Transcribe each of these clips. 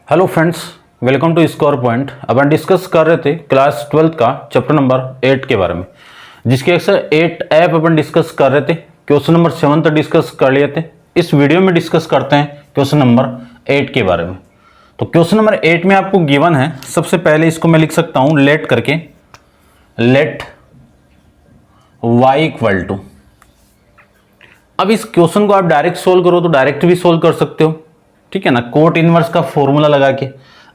Hello friends, welcome to score point. अपन discuss कर रहे थे क्लास 12 का चैप्टर नंबर 8 के बारे में, जिसके एक्सर 8 ऐप अपन डिस्कस कर रहे थे। क्वेश्चन नंबर 7 तक डिस्कस कर लिए थे। इस वीडियो में डिस्कस करते हैं क्वेश्चन नंबर 8 के बारे में। तो क्वेश्चन नंबर 8 में आपको गिवन है, सबसे पहले इसको मैं लिख सकता हूँ लेट करके, लेट y इक्वल टू। अब इस क्वेश्चन को आप डायरेक्ट सोल्व करो तो डायरेक्ट भी सोल्व कर सकते हो, ठीक है ना, कोट इनवर्स का फॉर्मूला लगा के।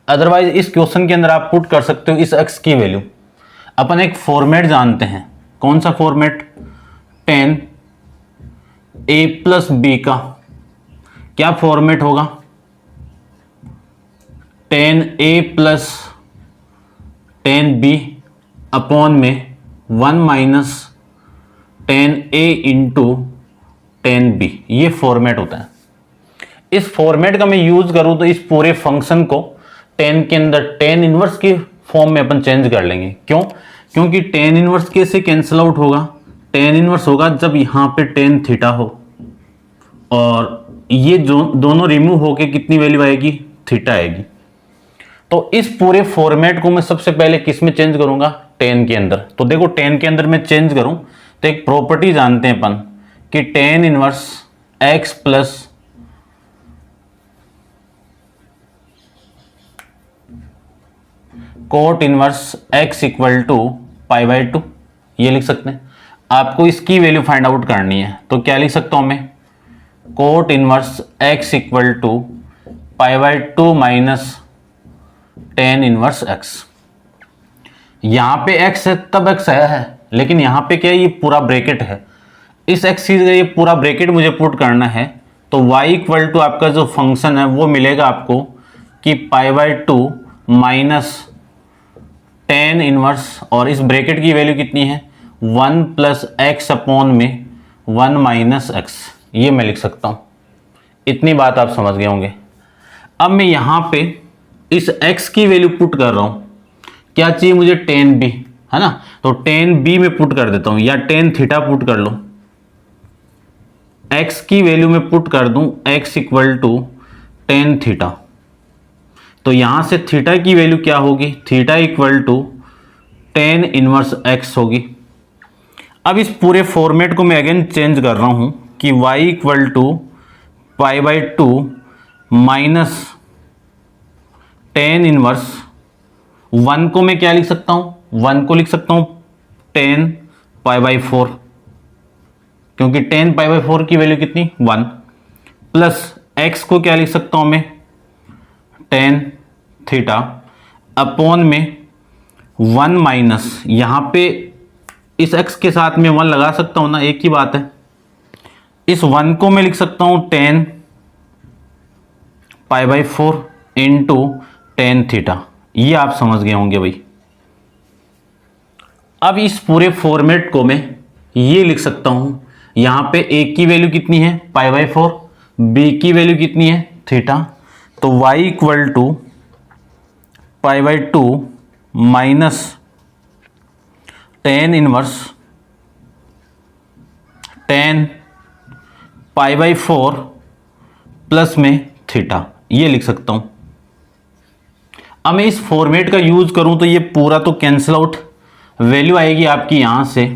अदरवाइज इस क्वेश्चन के अंदर आप पुट कर सकते हो इस x की वैल्यू। अपन एक फॉर्मेट जानते हैं, कौन सा format, tan a plus b का क्या फॉर्मेट होगा, tan a प्लस tan b अपॉन में 1 minus tan a into tan b, ये फॉर्मेट होता है। इस फॉर्मेट का मैं यूज करूं तो इस पूरे फंक्शन को tan के अंदर tan इनवर्स की फॉर्म में अपन चेंज कर लेंगे। क्यों? क्योंकि tan इनवर्स कैसे कैंसिल आउट होगा, tan इनवर्स होगा जब यहां पे tan थीटा हो और ये जो दोनों रिमूव होके कितनी वैल्यू आएगी, थीटा आएगी। तो इस पूरे फॉर्मेट को मैं सबसे पहले किस में चेंज करूंगा, tan के अंदर। तो देखो tan के अंदर मैं चेंज करूं तो एक प्रॉपर्टी जानते हैं अपन कि tan inverse x plus cot inverse x equal to pi by 2, ये लिख सकते हैं। आपको इसकी वैल्यू फाइंड आउट करनी है तो क्या लिख सकता हूं मैं, cot inverse x equal to pi by 2 minus tan inverse x। यहां पे x है तब x आया है, लेकिन यहां पे क्या है, ये पूरा ब्रैकेट है। इस x चीज का ये पूरा ब्रैकेट मुझे पुट करना है तो y इक्वल टू आपका जो फंक्शन है वो मिलेगा आपको कि पाई बाई 2 माइनस tan इनवर्स, और इस ब्रैकेट की वैल्यू कितनी है, 1 प्लस एक्स अपॉन में 1 माइनस एक्स, ये मैं लिख सकता हूं। इतनी बात आप समझ गए होंगे। अब मैं यहां पे इस x की वैल्यू पुट कर रहा हूं, क्या चाहिए मुझे, tan b, है ना। तो tan b में पुट कर देता हूं, या tan थीटा पुट कर लो। x की वैल्यू में पुट कर दूं x equal to tan theta. तो यहां से थीटा की वैल्यू क्या होगी, theta equal to tan inverse x होगी। अब इस पूरे फॉर्मेट को मैं अगेन चेंज कर रहा हूं कि y equal to pi by 2 minus tan inverse, 1 को मैं क्या लिख सकता हूं, 1 को लिख सकता हूं tan पाई बाई 4, क्योंकि tan पाई बाई 4 की वैल्यू कितनी, 1, प्लस x को क्या लिख सकता हूं मैं, tan थीटा अपॉन में 1 माइनस, यहां पे इस x के साथ में 1 लगा सकता हूं ना, एक ही बात है। इस 1 को मैं लिख सकता हूं tan pi by 4 into tan theta, ये आप समझ गए होंगे भाई। अब इस पूरे फॉर्मेट को मैं ये लिख सकता हूं, यहां पे a की वैल्यू कितनी है, पाई बाई 4, b की वैल्यू कितनी है, थीटा। तो y equal to pi by 2 minus tan inverse tan pi by 4 plus में थीटा, ये लिख सकता हूं। अब मैं इस फॉर्मेट का यूज करूं तो ये पूरा तो कैंसिल आउट, वैल्यू आएगी आपकी यहां से,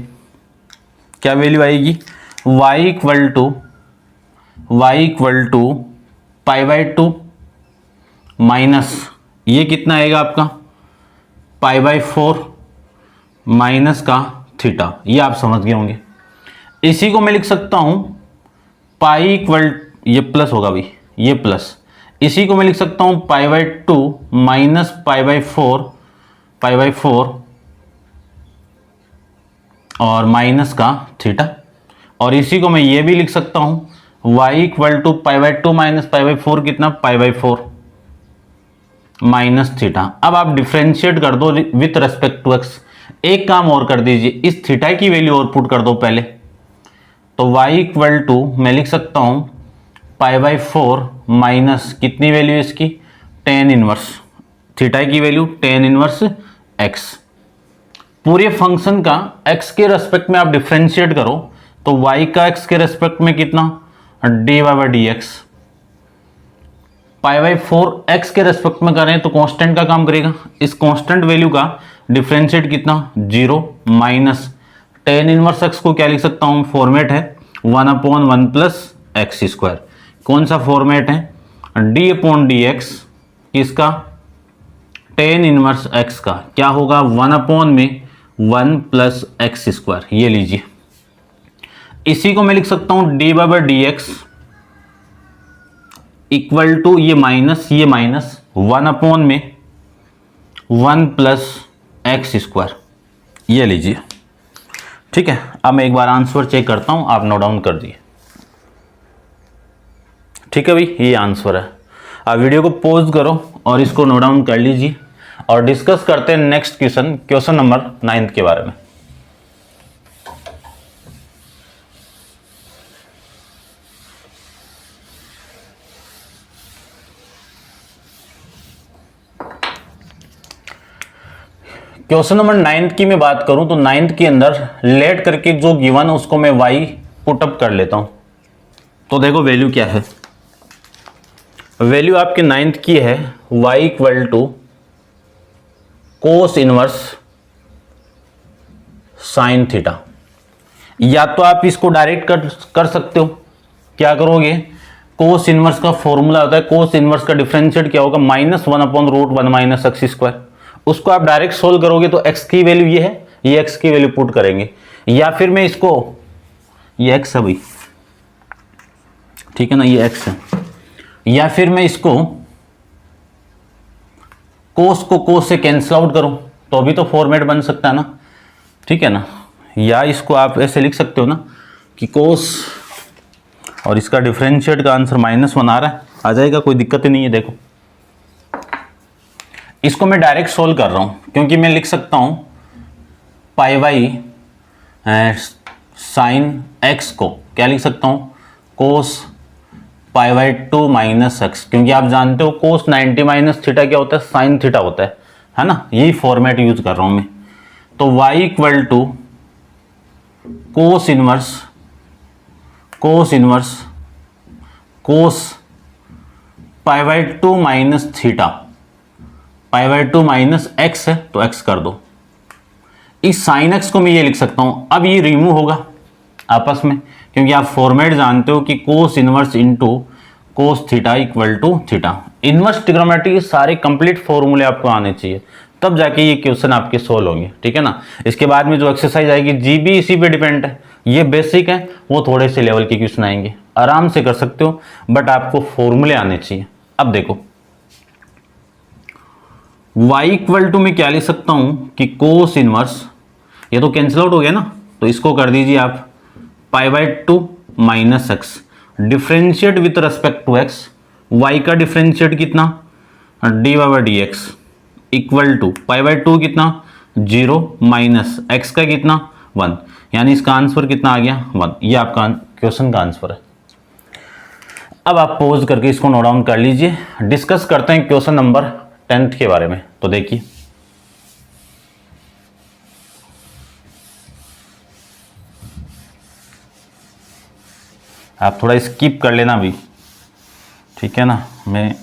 क्या वैल्यू आएगी, y equal to pi by 2 minus, ये कितना आएगा आपका, पाई बाई 4 माइनस का थीटा, ये आप समझ गए होंगे। इसी को मैं लिख सकता हूं पाई इक्वल, ये प्लस होगा भाई, ये प्लस, इसी को मैं लिख सकता हूं पाई बाई 2 माइनस पाई बाई 4 और माइनस का थीटा। और इसी को मैं ये भी लिख सकता हूं y equal to pi by 2 minus pi by 4, कितना, पाई बाई 4 माइनस थीटा। अब आप डिफ्रेंशिएट कर दो विथ रेस्पेक्ट टू x। एक काम और कर दीजिए, इस थीटा की वैल्यू और पुट कर दो पहले। तो y इक्वल टू मैं लिख सकता हूं पाई बाई 4 माइनस कितनी वैल्यू इसकी, tan इनवर्स, थीटा की वैल्यू tan इनवर्स x। पूरे फंक्शन का x के रेस्पेक्ट में आप डिफ्रेंशिएट करो तो y का x के रेस्पेक्ट में कितना, dy by D x pi by 4x के रेस्पेक्ट में करें तो कांस्टेंट का काम करेगा। इस कांस्टेंट वैल्यू का डिफरेंशिएट कितना 0 माइनस टेन इनवर्स x को क्या लिख सकता हूँ, फॉर्मेट है 1/1 प्लस एक्स स्क्वायर। कौन सा फॉर्मेट है, d अपॉन डी एक्स किसका, टेन इनवर्स x का क्या होगा 1/1 प्लस एक्स स्क्वायर, ये लीजिए। इसी को मैं लिख सकता हूं d by D x equal to ये माइनस 1/1 प्लस एक्स स्क्वायर, ये लीजिए। ठीक है, अब मैं एक बार आंसर चेक करता हूं, आप नोट डाउन कर दिए। ठीक है भाई, ये आंसर है। आप वीडियो को पॉज करो और इसको नोट डाउन कर लीजिए और डिस्कस करते हैं नेक्स्ट क्वेश्चन नंबर 9 के बारे में। क्वेश्चन नंबर 9 की मैं बात करूं तो 9 के अंदर लेट करके जो गिवन है उसको मैं y पुटअप कर लेता हूं। तो देखो वैल्यू क्या है, वैल्यू आपके 9 की है y equal to cos inverse sine theta. या तो आप इसको डायरेक्ट कर सकते हो, क्या करोगे, कोस इनवर्स का फॉर्मूला होता है, कोस इनवर्स का डिफरेंशिएट क्या होगा -1/√1 माइनस एक्स स्क्वायर। उसको आप डायरेक्ट सोल्व करोगे तो x की वैल्यू ये है, ये x की वैल्यू पुट करेंगे। या फिर मैं इसको, ये x है भाई, ठीक है ना, ये x है। या फिर मैं इसको कोस को कोस से कैंसिल आउट करूं तो अभी तो फॉर्मेट बन सकता है ना, ठीक है ना। या इसको आप ऐसे लिख सकते हो ना कि कोस और इसका डिफरेंशिएट का आंसर -1 आ रहा है, आ जाएगा, कोई दिक्कत ही नहीं है। देखो इसको मैं डायरेक्ट सोल्व कर रहा हूं क्योंकि मैं लिख सकता हूं पाई बाई साइन एक्स को क्या लिख सकता हूं, कोस पाई बाई 2 माइनस एक्स, क्योंकि आप जानते हो कोस 90 माइनस थीटा क्या होता है, साइन थीटा होता है ना। यही फॉर्मेट यूज कर रहा हूं मैं। तो y equal to cos pi by 2 minus theta, pi by 2 minus x है तो x कर दो। इस साइन एक्स को मैं ये लिख सकता हूं। अब ये रिमूव होगा आपस में, क्योंकि आप फॉर्मेट जानते हो कि cos inverse into cos theta equal to theta. Inverse trigonometry के सारे कंप्लीट फॉर्मूले आपको आने चाहिए, तब जाके ये क्वेश्चन आपके सोल्व होंगे, ठीक है ना। इसके बाद में जो एक्सरसाइज आएगी जी भी इसी पे डिपेंड है, ये बेसिक है, वो थोड़े से लेवल के क्वेश्चन आएंगे, आराम से कर सकते हो, बट आपको फॉर्मूले आने चाहिए। अब देखो y इक्वल टू में क्या लिख सकता हूं कि कोस इनवर्स, ये तो कैंसिल आउट हो गया ना, तो इसको कर दीजिए आप pi by 2 minus x, differentiate with respect to x, y का डिफ्रेंशिएट कितना d by D x equal to pi by 2 कितना 0 माइनस एक्स का कितना 1, यानी इसका आंसर कितना आ गया 1। ये आपका क्वेश्चन का आंसर है। अब आप पॉज करके इसको नोट डाउन कर लीजिए, डिस्कस करते हैं क्वेश्चन नंबर 10 के बारे में। तो देखिए आप थोड़ा स्किप कर लेना भी, ठीक है ना। मैं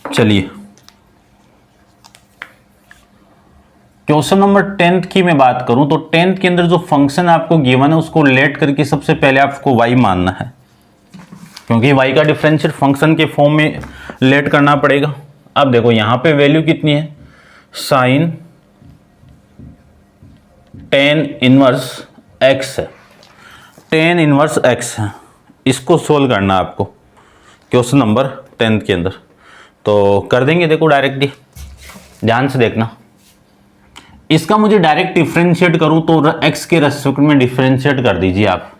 चलिए क्वेश्चन नंबर 10 की मैं बात करूं तो 10 के अंदर जो फंक्शन आपको गिवन है उसको लेट करके सबसे पहले आपको y मानना है, क्योंकि y का डिफरेंशियल फंक्शन के फॉर्म में लेट करना पड़ेगा। अब देखो यहाँ पे वैल्यू कितनी है, साइन टेन इनवर्स x है, टेन इनवर्स x है, इसको सोल्व करना आपको क्वेश्चन नंबर 10 के अंदर। तो कर देंगे, देखो डायरेक्टली ध्यान से देखना। इसका मुझे डायरेक्ट डिफरेंशिएट करूं तो x के रेस्पेक्ट में डिफरेंशिएट कर दीजिए आप,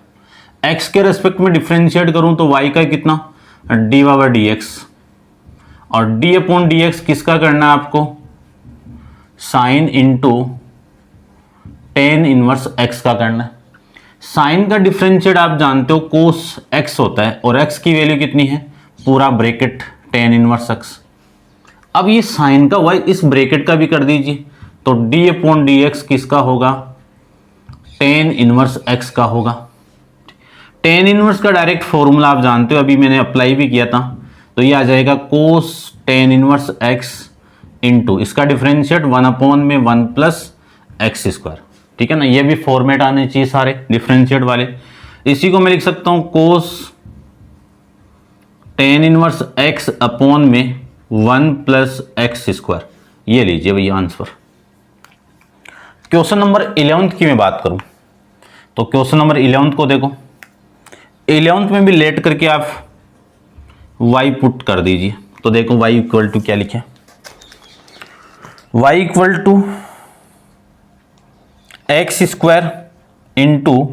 x के रेस्पेक्ट में डिफरेंशिएट करूं तो y का कितना डी बाई डी एक्स, और d अपॉन डी एक्स किसका करना है आपको, sine into tan inverse x का करना है। साइन का डिफरेंशिएट आप जानते हो कोस x होता है, और x की वैल्यू कितनी है, पूरा ब्रैकेट टेन इनवर्स x। अब ये साइन का y इस ब्रैकेट का भी कर दीजिए, तो d अपॉन डी एक्स किसका होगा, टेन इनवर्स x का होगा। टेन इनवर्स का डायरेक्ट फॉर्मूला आप जानते हो, अभी मैंने अप्लाई भी किया था, तो ये आ जाएगा कोस टेन इनवर्स एक्स इंटू इसका डिफरेंशिएट 1/(1 + x²। ठीक है ना, ये भी फॉर्मेट आने चाहिए सारे डिफरेंशिएट वाले। इसी को मैं लिख सकता हूं कोस टेन इनवर्स x अपॉन में 1 + x²। ये लीजिए भैया आंसर। क्वेश्चन नंबर 11 की मैं बात करूं तो क्वेश्चन नंबर 11 को देखो, 11 में भी लेट करके आप y पुट कर दीजिए। तो देखो y इक्वल टू क्या लिखे, y equal to x² into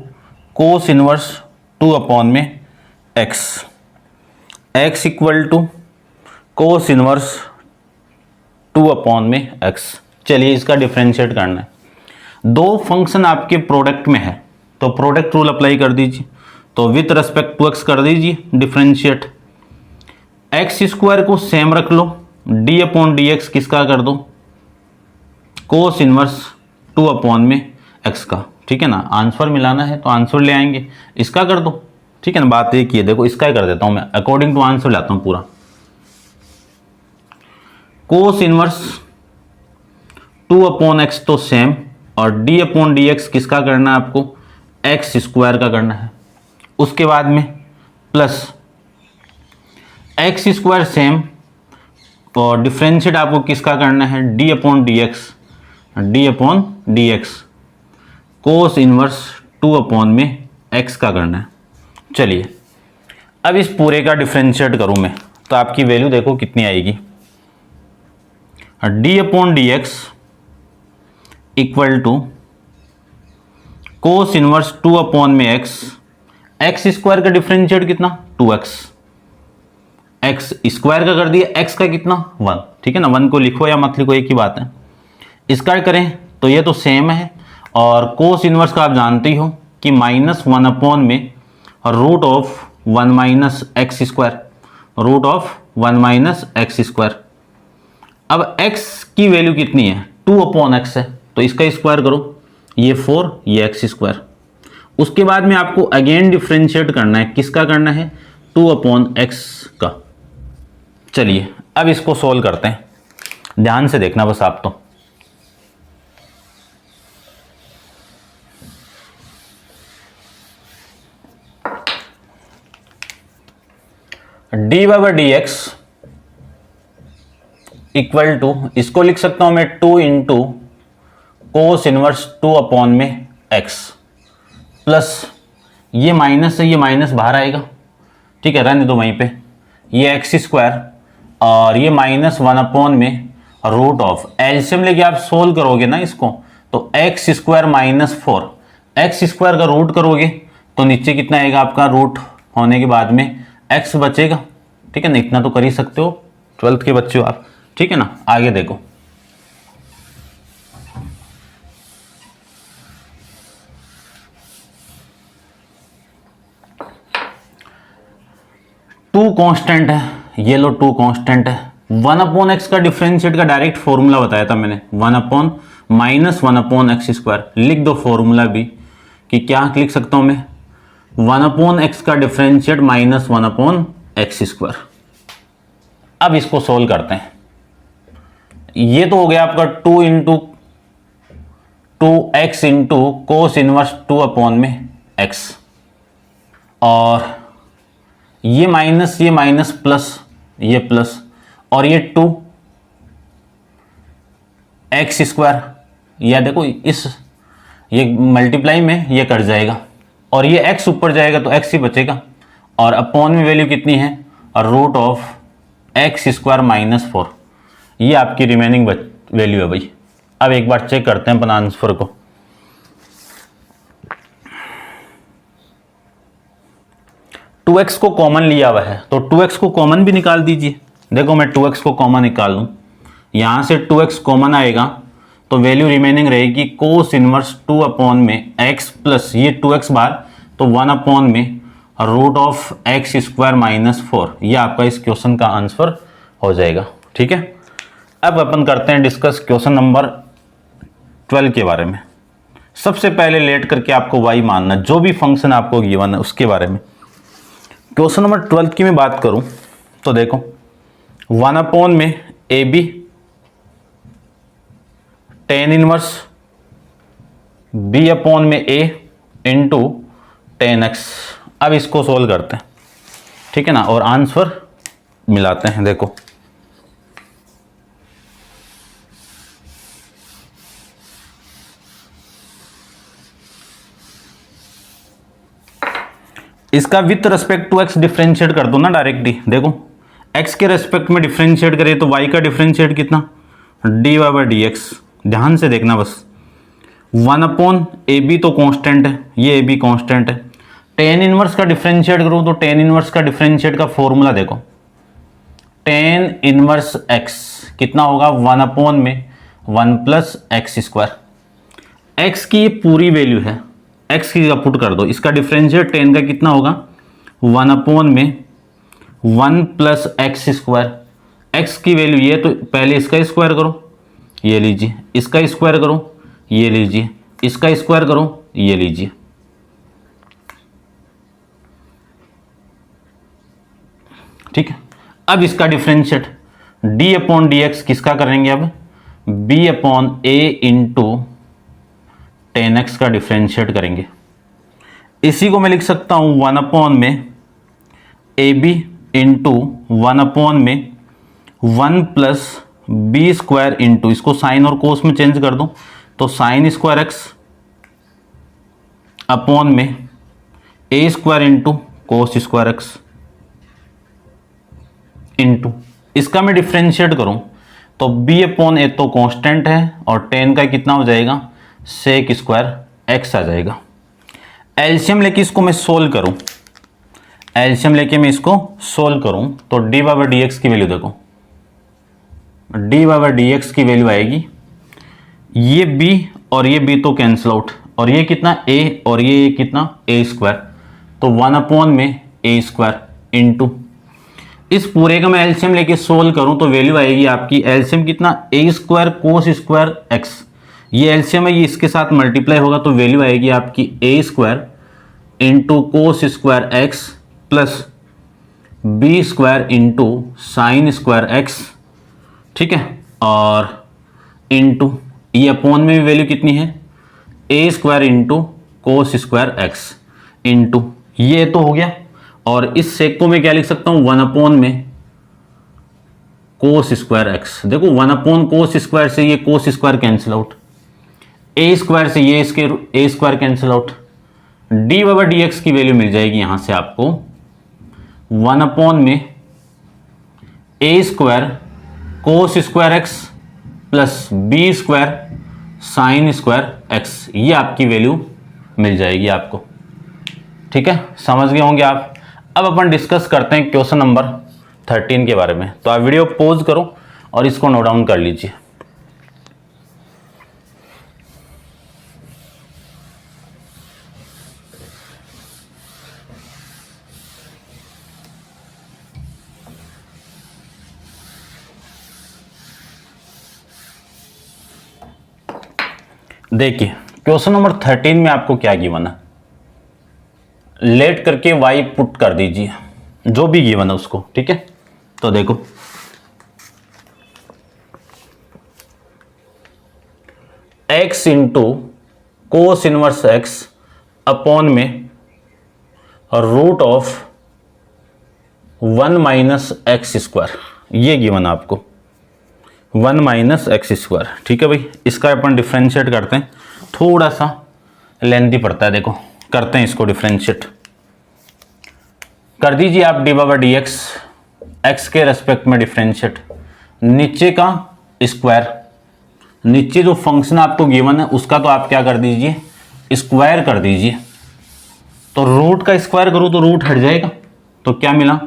cos inverse 2/x, x equal to cos inverse 2/x। चलिए इसका डिफरेंशिएट करना है। दो फंक्शन आपके प्रोडक्ट में है तो प्रोडक्ट रूल अप्लाई कर दीजिए। तो विथ रेस्पेक्ट टू x कर दीजिए डिफरेंशिएट, x² को सेम रख लो, d/dx किसका कर दो, कोस इनवर्स 2/x का। ठीक है ना, आंसर मिलाना है तो आंसर ले आएंगे, इसका कर दो। ठीक है ना, बात एक ही है। देखो इसका ही कर देता हूं मैं, अकॉर्डिंग टू आंसर लाता हूं पूरा। कोस इनवर्स 2/x तो सेम, और d/dx किसका करना है आपको, x² का करना है। उसके बाद में प्लस x² सेम, और डिफरेंशिएट आपको किसका करना है, d/dx कोस इनवर्स 2/x का करना है। चलिए अब इस पूरे का डिफरेंशिएट करूं मैं तो आपकी वैल्यू देखो कितनी आएगी, d/dx equal to cos inverse 2/x, x² का डिफरेंशिएट कितना 2x, x² का कर दिया, x का कितना 1। ठीक है ना, 1 को लिखो या मत लिखो एक ही बात है। इसका करें तो ये तो सेम है, और कोस इनवर्स का आप जानते ही हो कि -1/में root of 1 - x², root of 1 - x²। अब x की वैल्यू कितनी है 2/x है, तो इसका स्क्वायर करो, ये 4, ये x²। उसके बाद में आपको अगेन डिफरेंशिएट करना है, किसका करना है 2/x का। चलिए अब इसको सोल्व करते हैं, ध्यान से देखना बस आप। तो d/dx इक्वल टू, इसको लिख सकता हूं मैं 2 into cos inverse 2/x, plus ये माइनस है, ये माइनस बाहर आएगा। ठीक है, रहने दो वहीं पे, ये x² और ये -1 में रूट ऑफ, एलसीएम लेके आप सोल्व करोगे ना इसको, तो x² - 4, x² का रूट करोगे तो नीचे कितना आएगा आपका, रूट होने के बाद में x बचेगा। ठीक है ना, इतना तो कर ही सकते हो, 12th के बच्चे हो आप। ठीक है ना, आगे देखो, टू कांस्टेंट है, ये लो 2 कांस्टेंट है। 1/x का डिफरेंशिएट का डायरेक्ट फॉर्मूला बताया था मैंने, 1/-1/x²। लिख दो फॉर्मूला भी कि क्या लिख सकता हूं मैं, 1/x का डिफरेंशिएट -1/x²। अब इसको सोल्व करते हैं। ये तो हो गया आपका 2 into 2x into cos inverse 2/x, और ये माइनस प्लस, ये प्लस, और ये 2x²। या देखो इस, ये मल्टीप्लाई में ये कट जाएगा, और ये x ऊपर जाएगा तो x ही बचेगा, और अपॉन में वैल्यू कितनी है, और रूट ऑफ x² - 4। ये आपकी रिमेनिंग वैल्यू है भाई। अब एक बार चेक करते हैं अपन आंसर को। टू एक्स को कॉमन लिया हुआ है तो 2x को कॉमन भी निकाल दीजिए। देखो मैं 2x को कॉमन निकाल लूं, यहां से 2x कॉमन आएगा तो वैल्यू रिमेनिंग रहेगी कोस इनवर्स 2/x प्लस ये 2x बार, तो 1/में रूट ऑफ x² - 4। ये आपका इस क्वेश्चन का आंसर हो जाएगा। ठीक है, अब अपन करते हैं डिस्कस क्वेश्चन नंबर 12 के बारे में। सबसे पहले लेट करके आपको y मानना, जो भी फंक्शन आपको गिवन है उसके बारे में। क्वेश्चन नंबर 12 की मैं बात करूं तो देखो 1 में a b tan inverse b upon में ए इंटू 10x। अब इसको सोल्व करते हैं, ठीक है ना, और आंसर मिलाते हैं। देखो इसका with respect to x differentiate कर दो ना डायरेक्टली। देखो x के रेस्पेक्ट में डिफरेंशिएट करें तो y का डिफरेंशिएट कितना, dy बाई डी एक्स। ध्यान से देखना बस, 1 अपॉन ए बी तो कांस्टेंट है, ये ए बी कांस्टेंट है। टेन इनवर्स का डिफरेंशिएट करूँ तो टेन इनवर्स का डिफरेंशिएट का फॉर्मूला देखो, टेन इनवर्स x कितना होगा, 1 अपॉन में 1 प्लस एक्स स्क्वायर। x की ये पूरी वैल्यू है, x की पुट कर दो, इसका डिफरेंशिएट टेन का कितना होगा, 1 अपॉन में 1 प्लस एक्स स्क्वायर। एक्स की वैल्यू ये, तो पहले इसका स्क्वायर करो, ये लीजिए, इसका स्क्वायर करो, ये लीजिए, इसका स्क्वायर करो, ये लीजिए। ठीक है, अब इसका differentiate d upon d x किसका करेंगे, अब b अपॉन ए इंटू 10x का डिफरेंशिएट करेंगे। इसी को मैं लिख सकता हूं 1 अपॉन में ए बी इंटू 1 अपॉन में 1 प्लस बी स्क्वायर इंटू, इसको साइन और कोस में चेंज कर दूं तो साइन स्क्वायर एक्स अपॉन में ए square into cos square X into, इसका मैं डिफरेंशिएट करूं तो b अपॉन ए तो कांस्टेंट है और 10 का कितना हो जाएगा, सेक स्क्वायर एक्स आ जाएगा। एलसीएम लेके इसको मैं सोल्व करूं, एलसीएम लेके मैं इसको सोल्व करूं तो डी बाई डी एक्स की वैल्यू देखो, डी बाई डी एक्स की वैल्यू आएगी, ये b और ये b तो कैंसिल आउट, और ये कितना a और ये कितना a स्क्वायर, तो 1 अपॉन में a स्क्वायर इंटू, इस पूरे का मैं एलसीएम लेके सोल्व करूं तो वैल्यू आएगी आपकी, एलसीएम कितना a square cos square x, ये एलसीएम है, ये इसके साथ मल्टीप्लाई होगा तो वैल्यू आएगी आपकी a square into cos square x plus B square into sine square x. ठीक है, और इंटू ये अपॉन में भी वैल्यू कितनी है, a square into cos square X into, ये तो हो गया। और इस सेक को मैं क्या लिख सकता हूं, 1 अपॉन में कोस स्क्वायर एक्स। देखो 1 अपॉन कोस स्क्वायर से ये cos square cancel out, A square से ये इसके A square cancel out, D by D x की वैल्यू मिल जाएगी यहां से आपको 1 अपॉन में ए square cos square x plus B square sine square X, ये आपकी वैल्यू मिल जाएगी आपको। ठीक है, समझ गए होंगे आप। अब अपन डिस्कस करते हैं क्वेश्चन नंबर 13 के बारे में, तो आप वीडियो पॉज करो और इसको नोट डाउन कर लीजिए। देखिए क्वेश्चन नंबर 13 में आपको क्या गिवन है, लेट करके y पुट कर दीजिए, जो भी गिवन है उसको। ठीक है, तो देखो x into cos inverse x upon में root of 1 minus x square, ये गिवन है आपको 1 माइनस एक्स स्क्वायर। ठीक है भाई, इसका अपन डिफ्रेंशिएट करते हैं, थोड़ा सा लेंथी पड़ता है। देखो करते हैं इसको डिफ्रेंशिएट, कर दीजिए आप D by D x, x के रेस्पेक्ट में डिफ्रेंशिएट, नीचे का स्क्वायर, नीचे जो फंक्शन आपको गिवन है उसका तो आप क्या कर दीजिए, स्क्वायर कर दीजिए। तो रूट का स्क्वायर करूँ तो रूट हट जाएगा, तो क्या मिला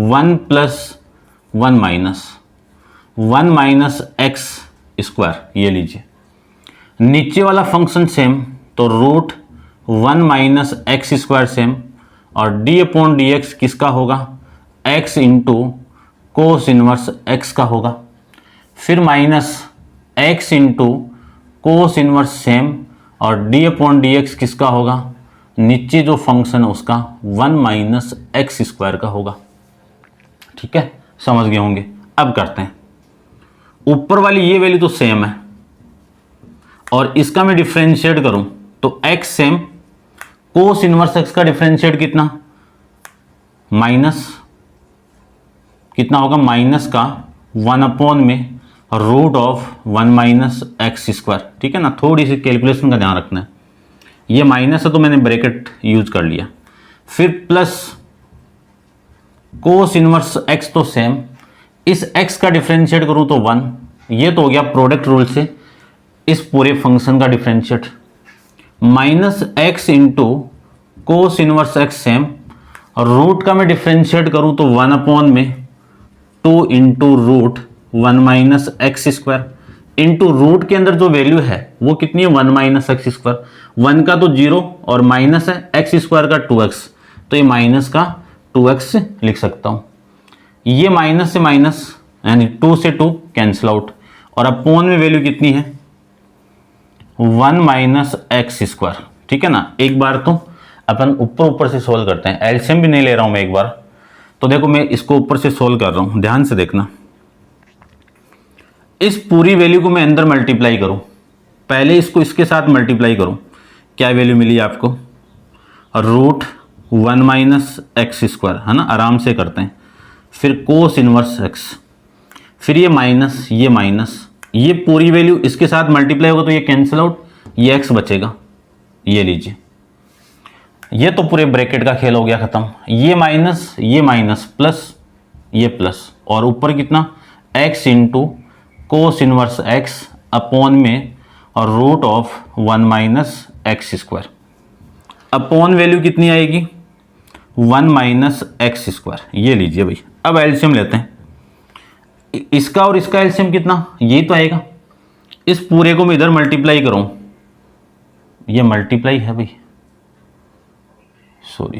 1 plus 1 minus 1 minus x square, ये लीजिए। नीचे वाला फंक्शन सेम, तो root 1 minus x square same, और डी अपॉन डी एक्स किसका होगा, x into cos inverse x का होगा, फिर minus x into cos inverse same, और डी अपॉन डी एक्स किसका होगा, नीचे जो फंक्शन है उसका 1 माइनस एक्स स्क्वायर का होगा। ठीक है, समझ गए होंगे। अब करते हैं, ऊपर वाली ये वैल्यू तो सेम है और इसका मैं डिफ्रेंशिएट करूं तो x same, cos inverse x का डिफ्रेंशिएट कितना, माइनस कितना होगा, माइनस का 1 अपॉन में root of 1 minus x square. ठीक है ना, थोड़ी सी कैलकुलेशन का ध्यान रखना है। ये माइनस है तो मैंने ब्रैकेट यूज कर लिया, फिर प्लस कोस इनवर्स x तो सेम, इस x का डिफ्रेंशिएट करूं तो 1, ये तो हो गया प्रोडक्ट रूल से इस पूरे फंक्शन का differentiate, minus x into cos inverse x same, और रूट का मैं डिफ्रेंशिएट करूं तो 1 अपॉन में 2 into root 1 minus x square, into root के अंदर जो वैल्यू है वो कितनी है, 1 माइनस एक्स स्क्वायर, 1 का तो 0 और माइनस है, एक्स स्क्वायर का 2x, तो ये माइनस का 2x लिख सकता हूं। ये माइनस से माइनस यानी 2 से 2 कैंसिल आउट, और अपॉन में वैल्यू कितनी है, 1 माइनस एक्स स्क्वायर। ठीक है ना, एक बार तो अपन ऊपर से सोल्व करते हैं, एलसीएम भी नहीं ले रहा हूं मैं एक बार। तो देखो मैं इसको ऊपर से सोल्व कर रहा हूं, ध्यान से देखना। इस पूरी वैल्यू को मैं अंदर मल्टीप्लाई करूं, पहले इसको इसके साथ मल्टीप्लाई करूं, क्या वैल्यू मिली आपको, रूट 1 माइनस एक्स स्क्वायर, है ना, आराम से करते हैं। फिर कोस इनवर्स एक्स, फिर ये माइनस, ये पूरी वैल्यू इसके साथ मल्टीप्लाई होगा तो ये कैंसिल आउट, ये एक्स बचेगा, ये लीजिए, ये तो पूरे ब्रैकेट का खेल हो गया खत्म। ये माइनस प्लस ये प्लस, और ऊपर कितना, x into cos inverse x upon में और root of 1 minus x square, upon value कितनी आएगी, 1 माइनस एक्स स्क्वायर, ये लीजिए भाई। अब एलसीएम लेते हैं, इसका और इसका एलसीएम कितना, ये तो आएगा, इस पूरे को मैं इधर मल्टीप्लाई करूं, ये मल्टीप्लाई है भाई, सॉरी,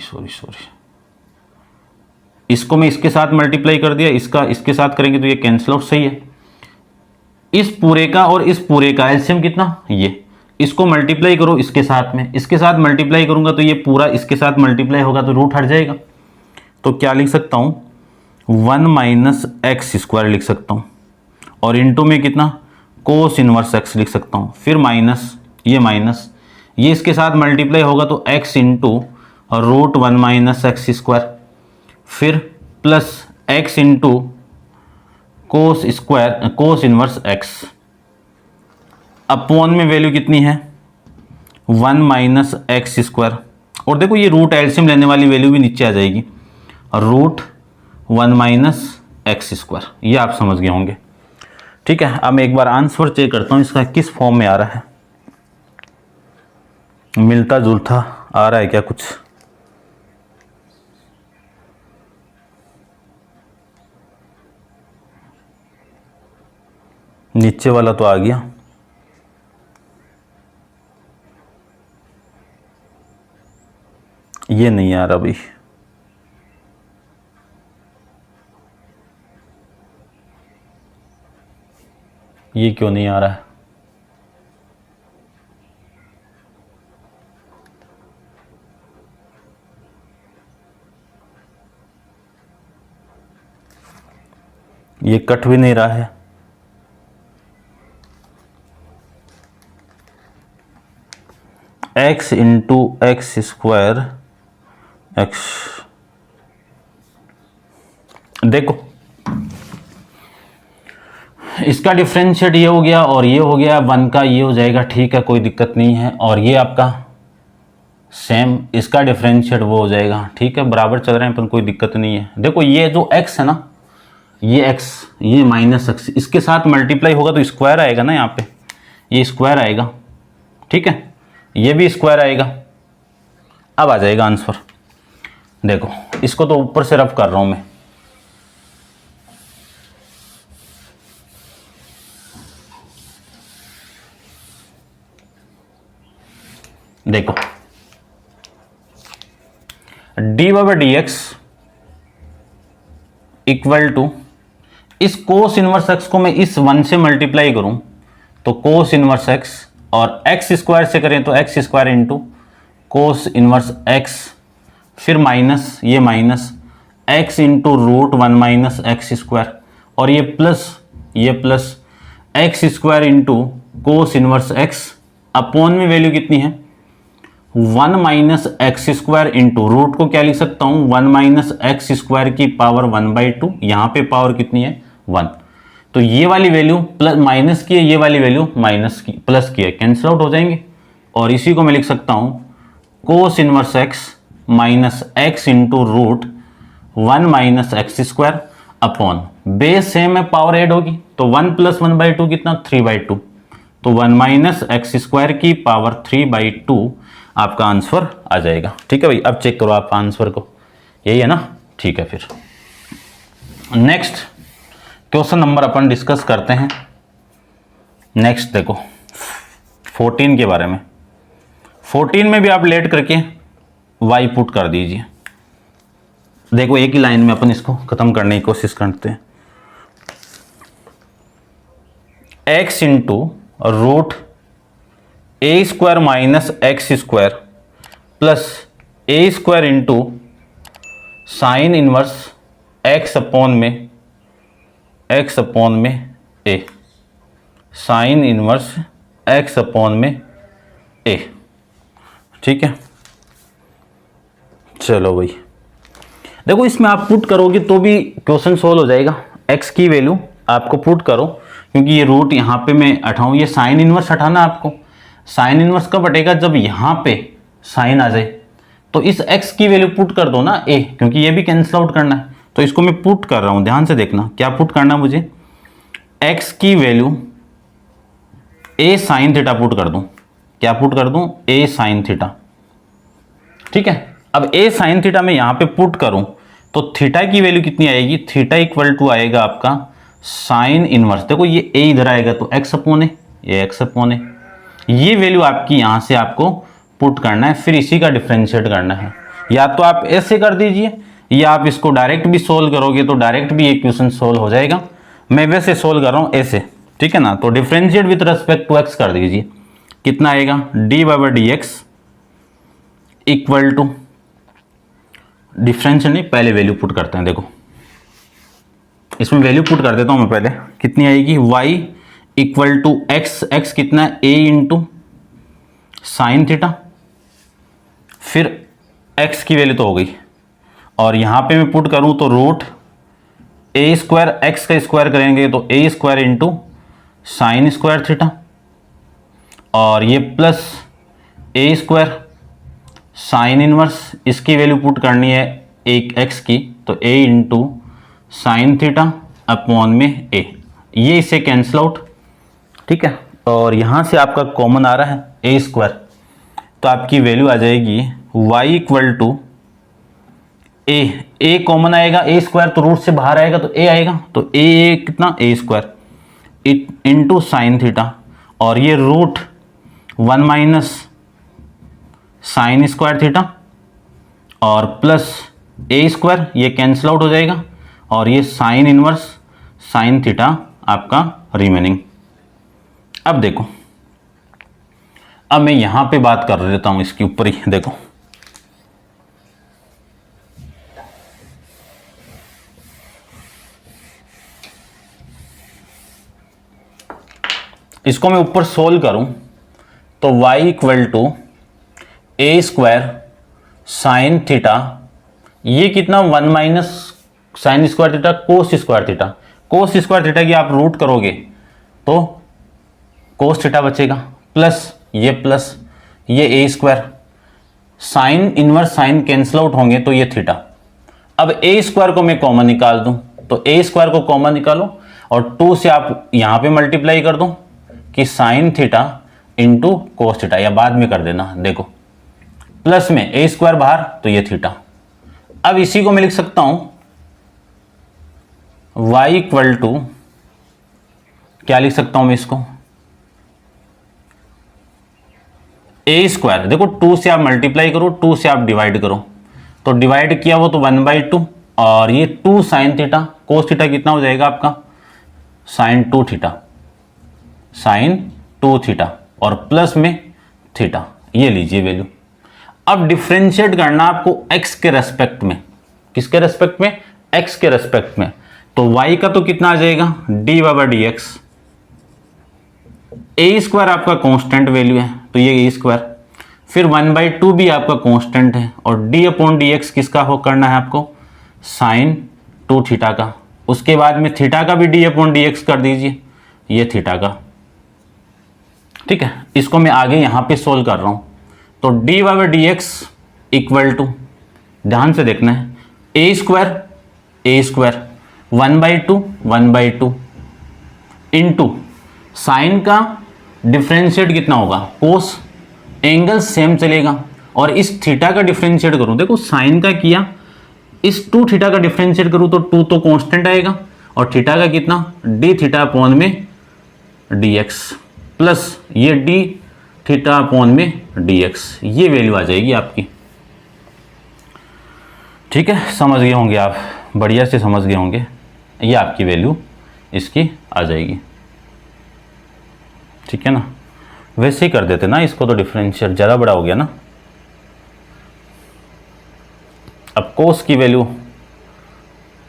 इसको मैं इसके साथ मल्टीप्लाई कर दिया, इसका इसके साथ करेंगे तो ये कैंसिल आउट, सही है। इस पूरे का और इस पूरे का एलसीएम कितना, ये, इसको मल्टीप्लाई करो इसके साथ में, इसके साथ मल्टीप्लाई करूंगा तो ये पूरा इसके साथ मल्टीप्लाई होगा तो रूट हट जाएगा, तो क्या लिख सकता हूं, 1 माइनस एक्स स्क्वायर लिख सकता हूं, और इंटू में कितना, कोस इनवर्स एक्स लिख सकता हूं, फिर माइनस, ये इसके साथ मल्टीप्लाई होगा तो x into root 1 minus x square, फिर plus x into cos inverse x, upon में वैल्यू कितनी है, 1 माइनस एक्स स्क्वायर, और देखो ये रूट एलसीएम लेने वाली वैल्यू भी नीचे आ जाएगी, रूट 1 माइनस एक्स स्क्वायर, ये आप समझ गए होंगे। ठीक है, अब मैं एक बार आंसर चेक करता हूँ इसका किस फॉर्म में आ रहा है, मिलता जुलता आ रहा है क्या कुछ, नीचे वाला तो आ गया, ये नहीं आ रहा भाई, ये क्यों नहीं आ रहा है, ये कट भी नहीं रहा है, x into x square x, देखो इसका डिफरेंशिएट ये हो गया और ये हो गया, 1 का ये हो जाएगा, ठीक है कोई दिक्कत नहीं है, और ये आपका सेम, इसका डिफरेंशिएट वो हो जाएगा, ठीक है बराबर चल रहे हैं, पर कोई दिक्कत नहीं है। देखो ये जो x है ना, ये x, ये माइनस एक्स, इसके साथ मल्टीप्लाई होगा तो स्क्वायर आएगा ना, यहाँ पे ये स्क्वायर आएगा, ठीक है, ये भी स्क्वायर आएगा। अब आ जाएगा आंसर, देखो इसको तो ऊपर से रफ कर रहा हूं मैं, देखो d by D x equal to, इस कोस इनवर्स एक्स को मैं इस 1 से मल्टीप्लाई करूं तो कोस इनवर्स एक्स और एक्स स्क्वायर से करें तो x square into cos inverse x, फिर माइनस ये minus x into root 1 minus x square, और ये plus x square into cos inverse x upon में वैल्यू कितनी है 1 minus x square into root को क्या लिख सकता हूँ 1 माइनस एक्स स्क्वायर की पावर 1/2, यहाँ पे पावर कितनी है 1। तो ये वाली वैल्यू प्लस माइनस की है, ये वाली वैल्यू माइनस की प्लस की है, कैंसिल आउट हो जाएंगे। और इसी को मैं लिख सकता हूँ cos inverse x minus x into root 1 minus x square upon base same है, पावर ऐड होगी तो 1 प्लस 1/2 कितना 3/2, तो 1 माइनस एक्स स्क्वायर की पावर 3/2 आपका आंसर आ जाएगा। ठीक है भाई, अब चेक करो आप आंसर को, यही है ना। ठीक है, फिर नेक्स्ट क्वेश्चन नंबर अपन डिस्कस करते हैं। नेक्स्ट देखो 14 के बारे में। 14 में भी आप लेट करके y पुट कर दीजिए। देखो एक ही लाइन में अपन इसको खत्म करने की कोशिश करते हैं। x into root A square minus x square plus A square into sine inverse x upon में A, sine inverse x upon में ए। ठीक है, चलो भाई देखो इसमें आप पुट करोगे तो भी क्वेश्चन सोल्व हो जाएगा। x की वैल्यू आपको पुट करो, क्योंकि ये रूट यहाँ पे मैं हटाऊँ, ये साइन इनवर्स हटाना आपको। साइन इनवर्स कब हटेगा जब यहाँ पे साइन आ जाए, तो इस x की वैल्यू पुट कर दो ना a, क्योंकि ये भी कैंसिल आउट करना है। तो इसको मैं पुट कर रहा हूँ, ध्यान से देखना क्या पुट करना है मुझे। x की value a sine theta put कर दूँ, क्या पुट कर दूँ a साइन थीटा। ठीक है, अब a साइन थीटा में यहाँ पे पुट करूँ तो थीटा की वैल्यू कितनी आएगी, थीटा इक्वल टू आएगा आपका साइन इनवर्स। देखो ये a इधर आएगा तो x अपॉन है, ये x अपॉन है। ये वैल्यू आपकी यहाँ से आपको पुट करना है, फिर इसी का डिफरेंशिएट करना है। या तो आप ऐसे कर दीजिए या आप इसको डायरेक्ट भी सोल्व करोगे तो डायरेक्ट भी ये क्वेश्चन सोल्व हो जाएगा। मैं वैसे सोल्व कर रहा हूँ ऐसे, ठीक है ना। तो differentiate with respect to x कर दीजिए, कितना आएगा dy/dx इक्वल टू, डिफरेंशिएट नहीं पहले वैल्यू पुट करते हैं। देखो इसमें वैल्यू पुट कर देता हूँ मैं पहले, कितनी आएगी y इक्वल टू x कितना है a इंटू साइन थीटा, फिर x की वैल्यू तो हो गई, और यहाँ पे मैं पुट करूँ तो रूट a स्क्वायर x का स्क्वायर करेंगे तो a square into sine square theta, और ये plus a square sine inverse, इसकी वैल्यू पुट करनी है एक x की तो a into sine theta upon में a, ये इसे कैंसिल आउट। ठीक है, और यहाँ से आपका कॉमन आ रहा है a स्क्वायर, तो आपकी वैल्यू आ जाएगी y equal to a common आएगा, a स्क्वायर तो रूट से बाहर आएगा तो a आएगा, तो a कितना a square into sine theta, और ये root 1 minus sine square theta और प्लस a स्क्वायर, ये कैंसिल आउट हो जाएगा, और ये साइन इनवर्स साइन थीटा आपका रिमेनिंग। अब देखो, अब मैं यहां पे बात कर देता हूं इसके ऊपर ही। देखो इसको मैं ऊपर सोल्व करूं तो y equal to a square sine theta, ये कितना 1 minus sine square theta cos square theta. Cos square theta की आप रूट करोगे तो कोस थीटा बचेगा, प्लस ये A square, sine inverse sine cancel out होंगे तो ये थीटा। अब ए स्क्वायर को मैं कॉमन निकाल दूं तो ए स्क्वायर को कॉमन निकालो और 2 से आप यहां पे मल्टीप्लाई कर दो कि sine theta into cos theta, या बाद में कर देना। देखो प्लस में ए स्क्वायर बाहर तो ये थीटा। अब इसी को मैं लिख सकता हूं y इक्वल टू, क्या लिख सकता हूं मैं इसको, ए स्क्वायर। देखो 2 से आप मल्टीप्लाई करो, 2 से आप डिवाइड करो, तो डिवाइड किया वो तो 1/2, और ये 2 साइन थीटा, कोस थीटा कितना हो जाएगा आपका साइन 2 थीटा, साइन 2 थीटा और प्लस में थीटा, ये लीजिए वैल्यू। अब डिफ्रेंशिएट करना आपको x के रेस्पेक्ट में, किसके रेस्पेक्ट में, x के रेस्पेक्ट में। तो y का तो कितना आ जाएगा dy by D x, A square आपका कांस्टेंट वैल्यू है तो ये ए स्क्वायर, फिर 1/2 भी आपका कांस्टेंट है, और डी अपॉन डी एक्स किसका हो करना है आपको, साइन 2 थीटा का। उसके बाद में थीटा का भी डी अपॉन डी एक्स कर दीजिए, ये थीटा का। ठीक है, इसको मैं आगे यहाँ पे सोल्व कर रहा हूँ। तो d by D x equal to, ध्यान से देखना है, ए स्क्वायर 1/2 इंटू साइन का डिफ्रेंशिएट कितना होगा कोस, एंगल सेम चलेगा, और इस थीटा का डिफ्रेंशिएट करूं, देखो साइन का किया, इस 2 थीटा का डिफ्रेंशिएट करूं तो 2 तो कांस्टेंट आएगा, और थीटा का कितना डी थीटा अपॉन में डी एक्स, प्लस ये डी थीटा अपॉन में डी एक्स, ये वैल्यू आ जाएगी आपकी। ठीक है, समझ गए होंगे आप, बढ़िया से समझ गए होंगे, ये आपकी वैल्यू इसकी आ जाएगी। ठीक है ना, वैसे ही कर देते ना इसको, तो डिफरेंशियल ज़्यादा बड़ा हो गया ना। अब कोस की वैल्यू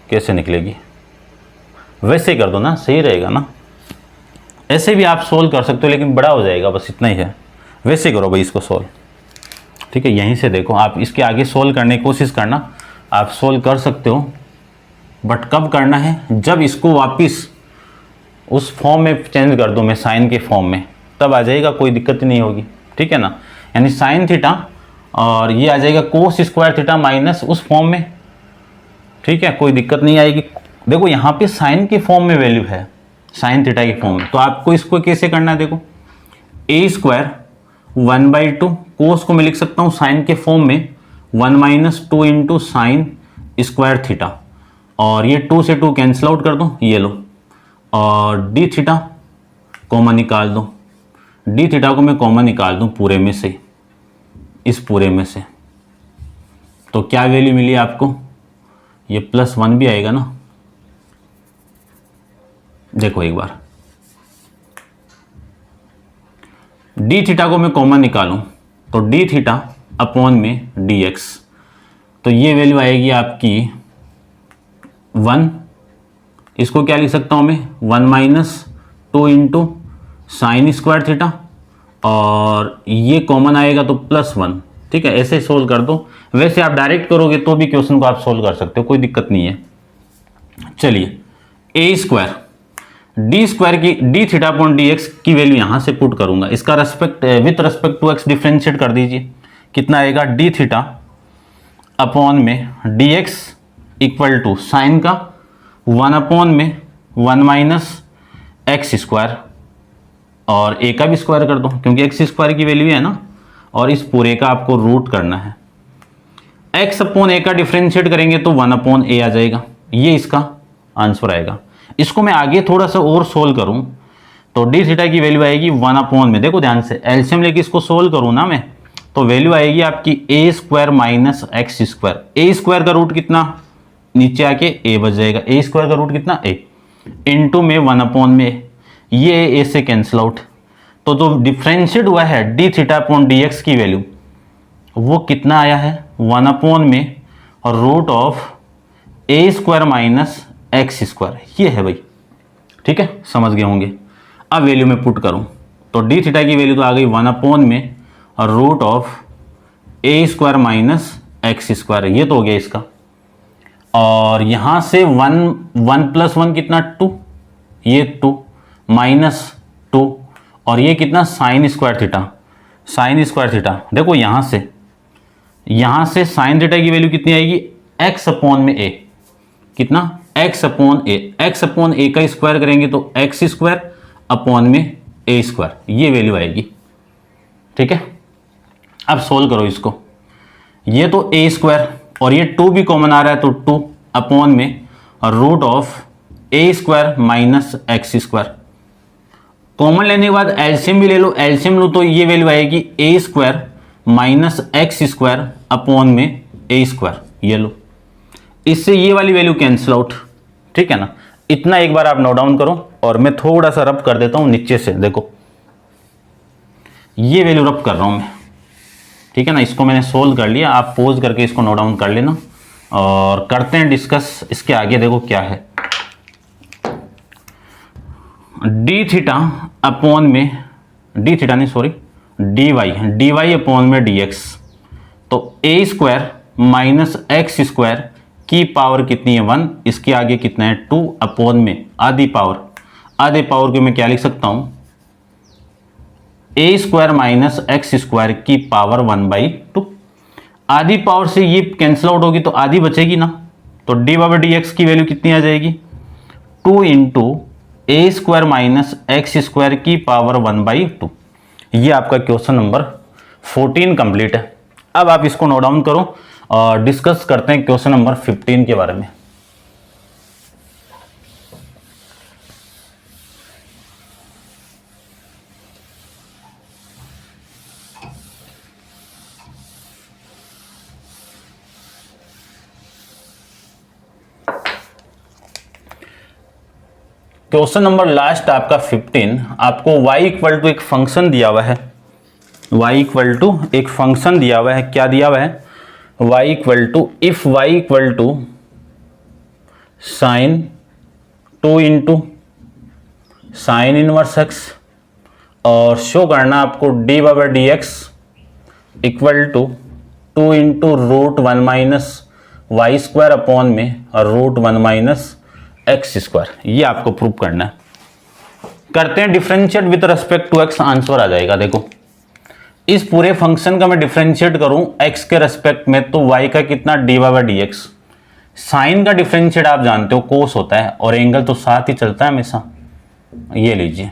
कैसे निकलेगी, वैसे ही कर दो ना, सही रहेगा ना। ऐसे भी आप सोल्व कर सकते हो लेकिन बड़ा हो जाएगा, बस इतना ही है। वैसे करो भाई इसको सोल्व। ठीक है, यहीं से देखो, आप इसके आगे सोल्व करने की कोशिश करना, आप सोल्व कर सकते हो, बट कब करना है, जब इसको वापस उस फॉर्म में चेंज कर दो, मैं साइन के फॉर्म में, तब आ जाएगा, कोई दिक्कत नहीं होगी। ठीक है ना, यानी साइन थीटा और ये आ जाएगा कोस स्क्वायर थीटा माइनस उस फॉर्म में। ठीक है, कोई दिक्कत नहीं आएगी। देखो यहाँ पे साइन के फॉर्म में वैल्यू है, साइन थीटा के फॉर्म में, तो आपको इसको कैसे करना है, देखो ए स्क्वायर 1/2, कोस को मैं लिख सकता हूँ साइन के फॉर्म में 1 - 2 इंटू साइन स्क्वायर थीटा, और ये 2 से 2 कैंसिल आउट कर दो, ये लो, और डी थीटा कॉमन निकाल दो, डी थीटा को मैं कॉमन निकाल दूं पूरे में से, इस पूरे में से, तो क्या वैल्यू मिली आपको, ये +1 भी आएगा ना। देखो एक बार, डी थीटा को मैं कॉमन निकालूं तो डी थीटा अपॉन में डी एक्स, तो ये वैल्यू आएगी आपकी 1, इसको क्या लिख सकता हूँ मैं, 1 - 2 इंटू साइन स्क्वायर थीटा, और ये कॉमन आएगा तो +1। ठीक है, ऐसे सोल्व कर दो। वैसे आप डायरेक्ट करोगे तो भी क्वेश्चन को आप सोल्व कर सकते हो, कोई दिक्कत नहीं है। चलिए, ए स्क्वायर डी स्क्वायर की d theta upon d x की वैल्यू यहाँ से पुट करूंगा, इसका respect with respect to x differentiate कर दीजिए, कितना आएगा डी थीटा अपॉन में d x equal to sine का 1 अपॉन में 1 - एक्स स्क्वायर, और ए का भी स्क्वायर कर दो क्योंकि एक्स स्क्वायर की वैल्यू है ना, और इस पूरे का आपको रूट करना है। एक्स अपॉन ए का डिफ्रेंशिएट करेंगे तो 1 अपॉन ए आ जाएगा, ये इसका आंसर आएगा। इसको मैं आगे थोड़ा सा और सोल्व करूं तो डी थीटा की वैल्यू आएगी 1 अपॉन में, देखो ध्यान से, एलसीएम लेके इसको सोल्व करूं ना मैं, तो वैल्यू आएगी आपकी ए स्क्वायर माइनस एक्स स्क्वायर। ए स्क्वायर का रूट कितना, नीचे आके ए बच जाएगा, ए स्क्वायर का रूट कितना ए, इंटू में 1 अपॉन में, ये ए से कैंसिल आउट, तो जो डिफ्रेंशिएट हुआ है d theta upon d x की वैल्यू वो कितना आया है 1 अपॉन में और root of a square minus x square, ये है भाई। ठीक है, समझ गए होंगे। अब वैल्यू में पुट करूं तो डी थीटा की वैल्यू तो आ गई 1 अपॉन में और root of a square minus x square, ये तो हो गया इसका, और यहां से 1 + 1 कितना 2, ये 2 माइनस 2, और ये कितना sign square theta, sign square theta. देखो यहां से साइन थीटा की वैल्यू कितनी आएगी एक्स अपॉन में ए, कितना एक्स अपॉन ए, एक्स अपॉन ए का स्क्वायर करेंगे तो एक्स स्क्वायर अपॉन में ए स्क्वायर, ये वैल्यू आएगी। ठीक है, अब सोल्व करो इसको, ये तो ए स्क्वायर और ये 2 भी कॉमन आ रहा है तो 2 अपॉन में और root of a square minus x square, common लेने के बाद एलसीएम भी ले लो, एलसीएम लो तो ये वैल्यू आएगी a square minus x square upon में ए स्क्वायर, ये लो, इससे ये वाली वैल्यू कैंसिल आउट। ठीक है ना, इतना एक बार आप नोट डाउन करो और मैं थोड़ा सा रब कर देता हूं नीचे से। देखो ये वैल्यू रब कर रहा हूँ मैं, ठीक है ना। इसको मैंने सोल्व कर लिया, आप पोज करके इसको नोट डाउन कर लेना और करते हैं डिस्कस इसके आगे। देखो क्या है, डी थीटा अपॉन में, डी थीटा नहीं सॉरी, डी वाई अपॉन में डी एक्स, तो ए स्क्वायर माइनस एक्स स्क्वायर की पावर कितनी है 1, इसके आगे कितना है 2 अपॉन में आधी पावर, आधे पावर को मैं क्या लिख सकता हूं, ए स्क्वायर माइनस एक्स स्क्वायर की पावर 1/2। आधी पावर से ये कैंसिल आउट होगी तो आधी बचेगी ना, तो डी बाई डी एक्स की वैल्यू कितनी आ जाएगी 2 इंटू ए स्क्वायर माइनस एक्स स्क्वायर की पावर 1/2। ये आपका क्वेश्चन नंबर 14 कंप्लीट है। अब आप इसको नोट डाउन करो और डिस्कस करते हैं क्वेश्चन नंबर 15 के बारे में। क्वेश्चन नंबर लास्ट आपका 15, आपको y इक्वल टू एक फंक्शन दिया हुआ है, y इक्वल टू एक फंक्शन दिया हुआ है, क्या दिया हुआ है, y equal to if y equal to sine 2 into sine inverse x, और शो करना आपको d by D x equal to 2 into root 1 minus y square upon में रूट 1 माइनस एक्स स्क्वायर। ये आपको प्रूव करना है। करते हैं differentiate with respect to x, answer आ जाएगा। देखो इस पूरे फंक्शन का मैं डिफरेंशिएट करूं एक्स के रेस्पेक्ट में, तो वाई का कितना d by D x. Sine का डिफरेंशिएट आप जानते हो कोस होता है और एंगल तो साथ ही चलता है हमेशा, ये लीजिए।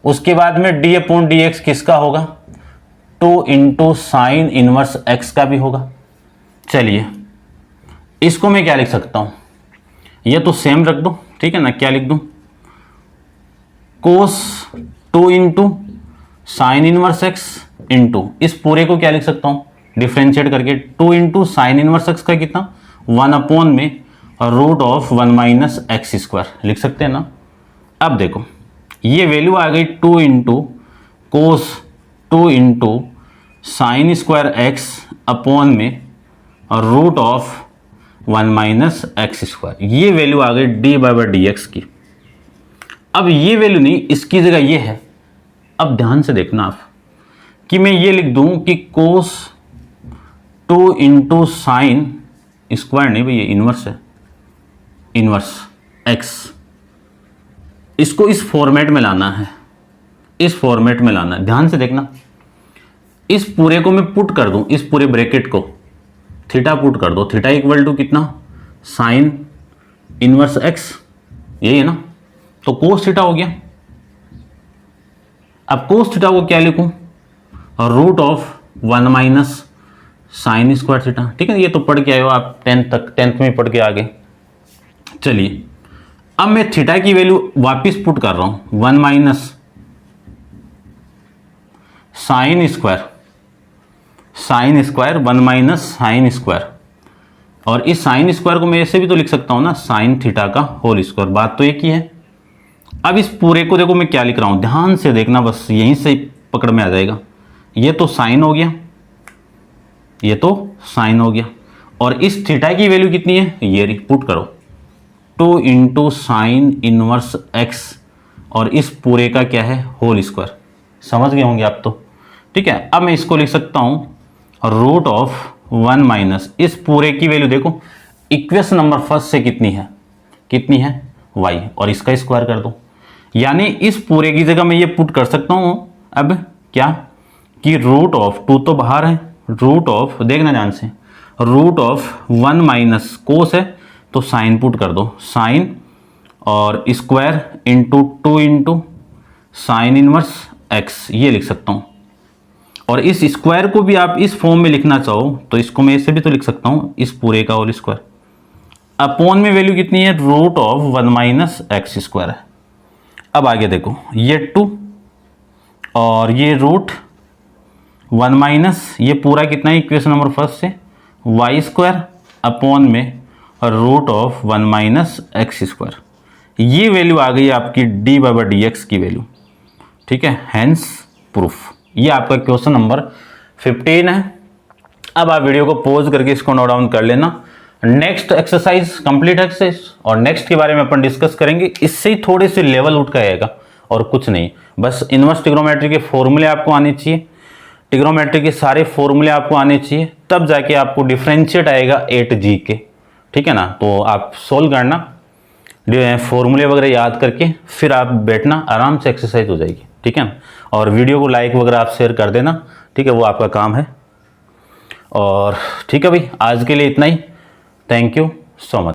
उसके बाद में डी अपॉन डी एक्स किसका होगा, 2 इंटू साइन इनवर्स एक्स का भी होगा। चलिए इसको मैं क्या लिख सकता हूं, ये तो सेम रख दो, ठीक है ना। क्या लिख दूं, कोस 2 into sine inverse x into, इस पूरे को क्या लिख सकता हूं डिफरेंशिएट करके, 2 इंटू साइन इनवर्स एक्स का कितना 1 अपॉन में root of 1 minus x square लिख सकते हैं ना। अब देखो ये वैल्यू आ गई 2 into cos 2 into sine square x upon में root of 1 minus x square. ये वैल्यू आ गई डी बाई डी एक्स की। अब ये वैल्यू नहीं, इसकी जगह ये है। अब ध्यान से देखना आप कि मैं ये लिख दूं कि कोस 2 इंटू साइन स्क्वायर नहीं भैया, इनवर्स है, इनवर्स एक्स। इसको इस फॉर्मेट में लाना है, इस फॉर्मेट में लाना है। ध्यान से देखना, इस पूरे को मैं पुट कर दूं, इस पूरे ब्रैकेट को थीटा पुट कर दो, थीटा इक्वल टू कितना साइन इनवर्स एक्स, यही है ना, तो कोस थीटा हो गया। अब कोस थीटा को क्या लिखूं, root of 1 minus sine square theta, ठीक है। ये तो पढ़ के आए हो आप 10th तक, 10th में पढ़ के आ गए। चलिए अब मैं थीटा की वैल्यू वापिस पुट कर रहा हूं, 1 minus sine square, sine square 1 minus sine square, और इस साइन स्क्वायर को मैं ऐसे भी तो लिख सकता हूं ना, साइन थीटा का होल स्क्वायर। बात तो एक ही है। अब इस पूरे को देखो मैं क्या लिख रहा हूं, ध्यान से देखना, बस यहीं से पकड़ में आ जाएगा। ये तो साइन हो गया, ये तो साइन हो गया, और इस थीटा की वैल्यू कितनी है, ये पुट करो 2 इंटू साइन इनवर्स एक्स, और इस पूरे का क्या है होल स्क्वायर। समझ गए होंगे आप तो, ठीक है। अब मैं इसको लिख सकता हूं रूट ऑफ 1 माइनस, इस पूरे की वैल्यू देखो इक्वेशन नंबर फर्स्ट से कितनी है, कितनी है y, और इसका स्क्वायर कर दो। यानी इस पूरे की जगह मैं ये पुट कर सकता हूं अब क्या कि रूट ऑफ 2 तो बाहर है, रूट ऑफ देखना ध्यान से, रूट ऑफ 1 माइनस कोस है तो साइन पुट कर दो, साइन और square into 2 into sine inverse x, ये लिख सकता हूं। और इस स्क्वायर को भी आप इस फॉर्म में लिखना चाहो तो इसको मैं ऐसे भी तो लिख सकता हूं, इस पूरे का होल स्क्वायर। अपॉन में वैल्यू कितनी है, root of 1 minus x square है। अब आगे देखो, ये 2 और ये रूट 1 माइनस, ये पूरा कितना है इक्वेशन नंबर फर्स्ट से, वाई स्क्वायर अपॉन में root of 1 minus x square. ये वैल्यू आ गई आपकी डी बाई डी एक्स की वैल्यू, ठीक है। Hence proof. ये आपका क्वेश्चन नंबर 15 है। अब आप वीडियो को पॉज करके इसको नोट डाउन कर लेना। नेक्स्ट एक्सरसाइज कंप्लीट एक्सरसाइज और नेक्स्ट के बारे में अपन डिस्कस करेंगे। इससे ही थोड़ी सी लेवल उठ जाएगा और कुछ नहीं। बस इनवर्स ट्रिग्नोमेट्री के फॉर्मूले आपको आने चाहिए, ट्रिग्नोमेट्री के सारे फॉर्मूले आपको आने चाहिए, तब जाके आपको डिफरेंशिएट आएगा 8g के। ठीक है ना। तो आप सोल्व करना, फॉर्मूले वगैरह याद करके फिर आप बैठना, आराम से एक्सरसाइज हो जाएगी। ठीक है ना। और वीडियो को लाइक वगैरह आप शेयर कर देना। ठीक है, वो आपका काम है। और ठीक है भाई, आज के लिए इतना ही। Thank you so much.